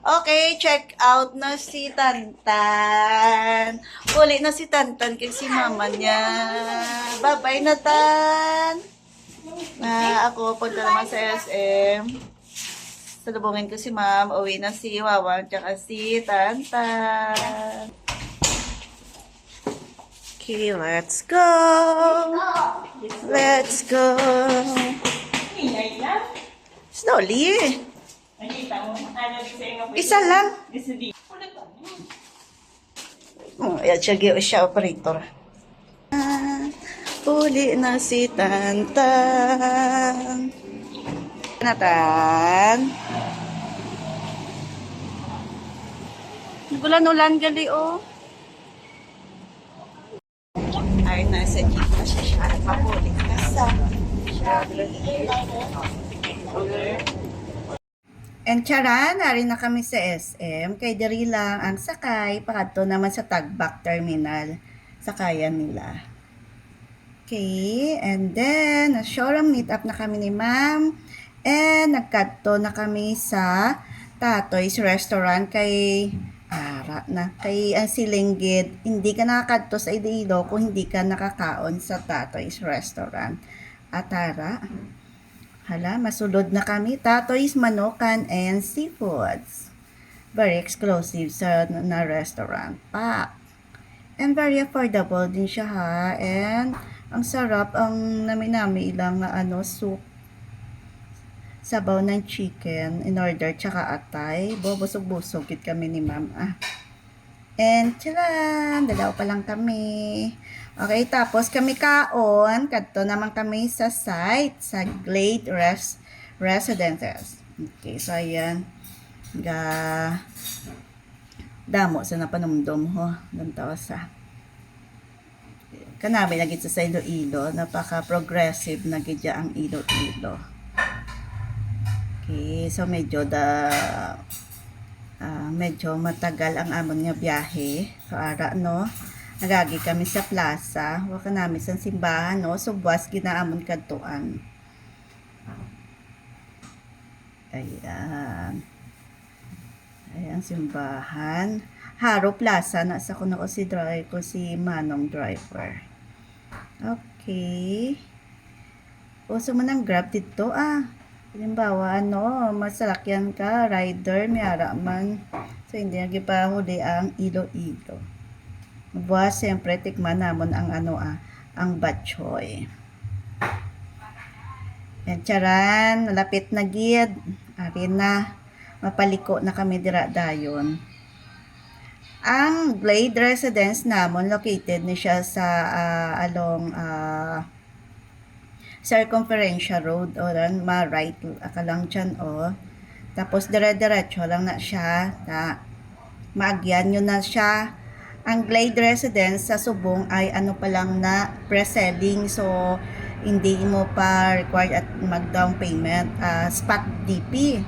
Okay, check out na si Tantan. Uli na si Tantan kay si mama niya. Bye-bye na, Tan. Ako punta naman sa SM. Salubungin ko si ma'am. Uwi na si Wawang tsaka si Tantan. Okay, let's go. Let's go. Slowly. Isa lang. Ayan siya operator. Uli na si Tantan. Natan. Ulan-ulan gali oh. Ay, nasa kita siya. Papulik ka sa. And charan, nari na kami sa SM. Kay diri lang ang sakay. Pakadto naman sa Tagbak Terminal. Sakayan nila. Okay, and then, showroom meet up na kami ni ma'am. And nagkadto na kami sa Tatoy's Restaurant kay kay Silinggit. Hindi ka nakakadto sa Iloilo kung hindi ka nakakaon sa Tatoy's Restaurant. Atara. Hala, masulod na kami. Tatoy's Manokan and Seafoods. Very exclusive na restaurant. Pak. And very affordable din siya ha. And ang sarap ang nami-nami ilang soup. Sabaw ng chicken in order tsaka atay. Busog-busog kit kami ni ma'am. And tcharan, dalaw pa lang kami. Okay, tapos kami kaon. Kadto naman kami sa site sa Glade Residences. Okay, so ayan. Damo sa napanumdum ho. Gantawa sa. Kanami lagi sa Iloilo. Napaka-progressive na gidya ang Iloilo. Okay, so medyo matagal ang amon nga biyahe. So ara no. Nagagi kami sa plaza. Waka namin sa simbahan no. So buwas ginaamon kadtuan. Ayan. Ayan simbahan. Haro Plaza na sa kuno ko si Manong driver. Okay. Uso mo ng Grab dito halimbawa masalakyan ka, rider, may araman. So, hindi nagipahuli ang Iloilo. Buwas, siyempre, tikman namon ang ang batchoy. Yan, charan, malapit na gid. Ari na, mapaliko na kami dira dayon. Ang Glade Residence namon, located ni siya sa along Circumferential Road o dan ma-right ka lang dyan tapos dire-diretso lang na siya maagyan nyo na siya. Ang Glade Residence sa Subong ay pa lang na pre-selling, so hindi mo pa required at mag-down payment, spot DP.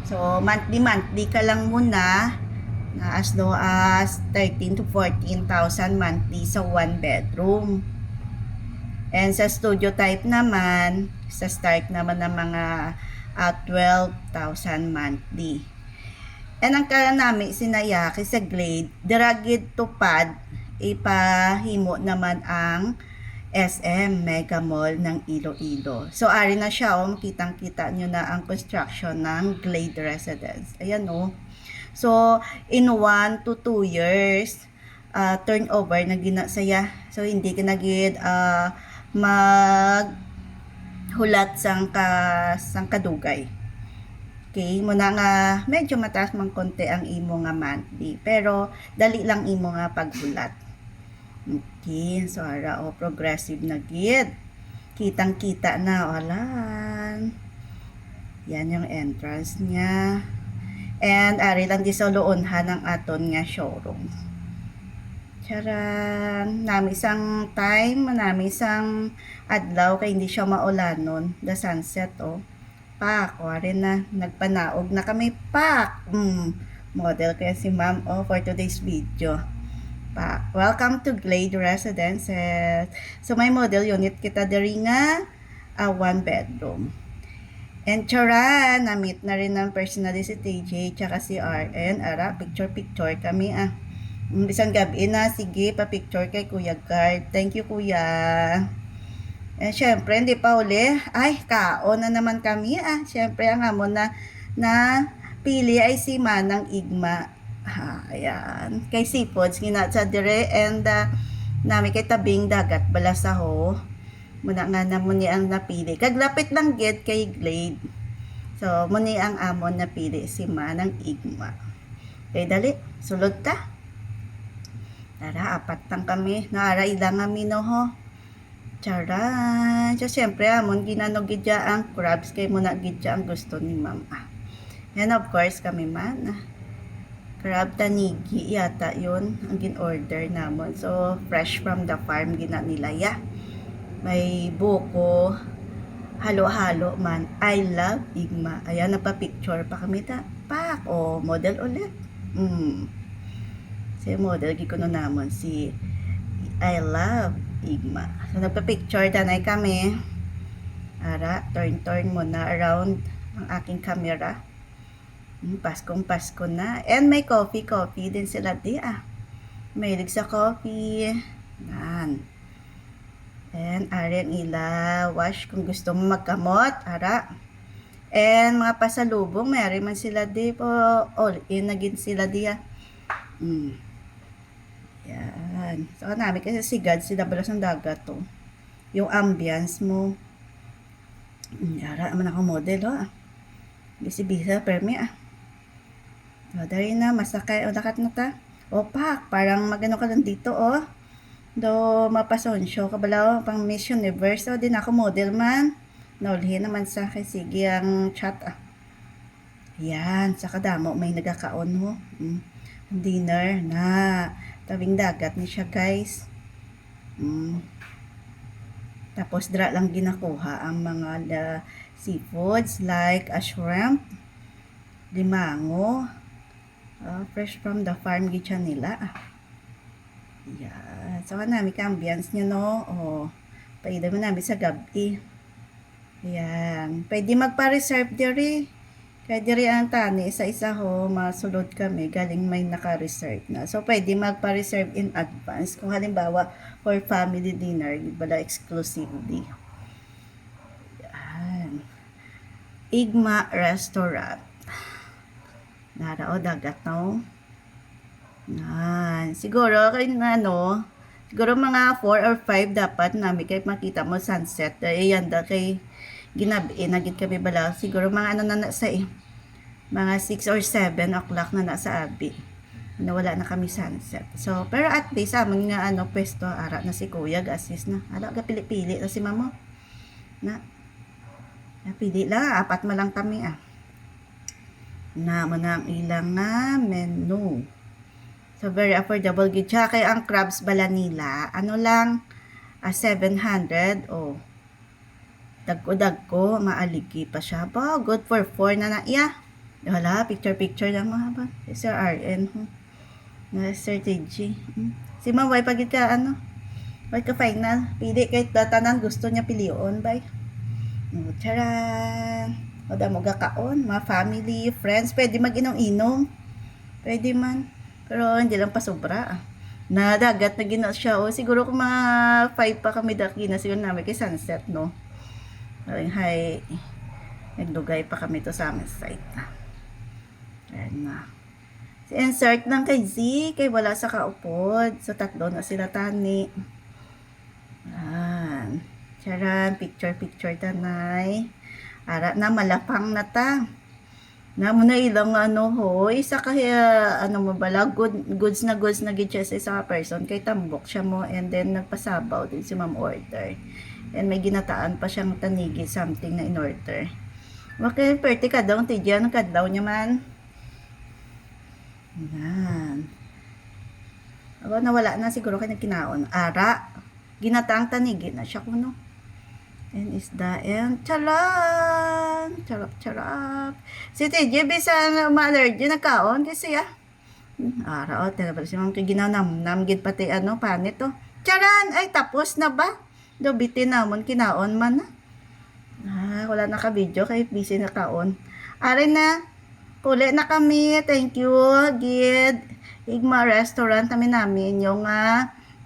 So monthly ka lang muna na as low as 13 to 14,000 monthly sa 1 bedroom. And sa studio type naman, sa start naman ng mga 12,000 monthly. And ang kaya namin sinayaki sa Glade, diragid tupad, ipahimo naman ang SM Mega Mall ng Iloilo. So, ari na siya, makitang-kita nyo na ang construction ng Glade Residence. Ayan So, in 1 to 2 years, turnover na ginasaya. So, hindi ka nagid maghulat sang kadugay. Okay, muna nga medyo mataas man konti ang imo nga monthly, pero dali lang imo nga paghulat. Okay, so ara progressive na gid. Kitang-kita na alan. Yan yung entrance niya. And ari lang di sa loonhan ng aton nga showroom. Charan, nami isang time, nami isang adlaw kay hindi siya maulanon, the sunset Pak, wari na, nagpanaog na kami, pak. Model kaya si ma'am for today's video. Pak, welcome to Glade Residences. So may model unit kita diri nga 1 bedroom. And charan, na-meet na rin ng personally si TJ tsaka si RN. Ara, picture-picture kami ah. Bisan gabi na, sige, pa-picture kay Kuya Guard. Thank you, Kuya. Eh, syempre, hindi pa uli. Ay, kaon na naman kami ah. Syempre, ang amon na pili ay si Manang Igma. Ayan. Kay Seafoods, ginatsa dire. And, nami kay tabing dagat, balasaho. Muna nga na muni ang napili. Kaglapit lang gid kay Glade. So, muni ang amon napili si Manang Igma. Kay dali, sulod ta. Tara, apat lang kami. Naara ilang kami no ho. Charan! So, syempre, amon ginanog gidya ang crabs kay muna gidya ang gusto ni mama. And of course, kami man. Crab tanigi yata yun ang gin-order namon. So, fresh from the farm gina nila ya. May buko, halo-halo man. I love Igma. Ayan, nagpa-picture pa kami ta. Pak! O, model ulit. Si model, gikuno namon si I love Igma. So, nagpa-picture danay kami. Ara, turn mo na around ang aking camera. Paskong-pasko na. And may coffee din sila di ah. Mahilig sa coffee. Yan. And arian ila, wash kung gusto mo magkamot, ara. And mga pasalubong, mayroon man sila di po, all in naging sila di ah. Yan. So, namin kasi sigad, sila balas ng dagat to. Yung ambience mo. Ara, man ako model ho ah. Bisi-bisa, permi ah. O, dari na, masakay, o lakat na ta. O, pak, parang magano ka lang dito, o. Do, mapasonsyo ka bala, pang Miss Universe, o, din ako model man. Naulhin naman sa akin, sige, ang chat, ah. Yan, sa kadamo, may nagkakaon, ho. Dinner, na, tabing dagat ni siya, guys. Tapos, dra lang ginakuha ang mga seafoods, like a shrimp, limango, fresh from the farm gitya nila. Yan. So, namin ka ambience nyo, no? O, pwede mo namin sa gabi. Yan. Pwede magpa-reserve diri. Kaya diri ang tani, isa-isa ho, masulod kami, galing may naka-reserve na. So, pwede magpa-reserve in advance. Kung halimbawa, for family dinner, bala exclusively. Yan. Igma Restaurant. Narao dagat no. Yan. Siguro kay siguro mga 4 or 5 dapat namin kay makita mo sunset. Ayan da kay ginabi nagit kami bala. Siguro mga na sa mga 6 or 7 o'clock na nasa abi. Nawala na kami sunset. So, pero at least amon nga pwesto ara na si Kuya ga-assist na. Ala ga pili-pili na si Mamo. Napili lang, apat man lang kami ah. Na mo na ang ilang nga menu. So, very affordable gid siya. Kaya ang crabs bala nila, lang, 700. Oh, dagko, maaligi pa siya. Ba, good for 4 na iya. Wala, picture lang mga ba. Sir RN, na strategy. Si Maway pag ita, why ka final? Pili kahit tanan gusto niya pilion, bay. Charan! O da mo gakaon, mga family, friends, pwede mag-inom-inom. Pwede man. Pero hindi lang pa sobra. Na dagat na gina siya. O siguro kung mga 5 pa kami gina siguro namin kay sunset, no? Hi. Naglugay pa kami to sa amin site. Ayan na. Si insert lang kay Z, kay wala sa kaupod. So, 3 na sila tani. Ayan. Charan, picture tanay. Ara na malapang na ta. Na mo na ilang isa kaya mabala goods na gid siya sa isang person kay tambok siya mo, and then nagpasabaw din si ma'am order. And may ginataan pa siyang tanigi something na in order. Okay, pwerte ka daw tidyan kadlaw niya man. Yan. Aba nawala na siguro kay nagkinaon. Ara ginataang tanigi na siya kuno. And isda and charap. Si TJ bisan ma-allergy na kaon kasi ara o tala si ma'am kay ginanam gid pati panit to. Charan ay tapos na ba? Do bitin namon kinaon man na. Wala na ka video kay busy na kaon. Are na, uli na kami. Thank you, Gid. Igma Restaurant namin yung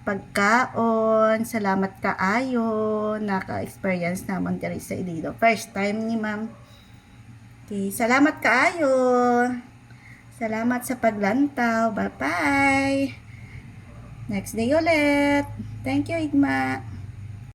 pagkaon. Salamat kaayo. Naka-experience naman diri sa Iloilo. First time ni ma'am. Okay, salamat kaayo. Salamat sa paglantaw. Bye-bye. Next day ulit. Thank you, Igma.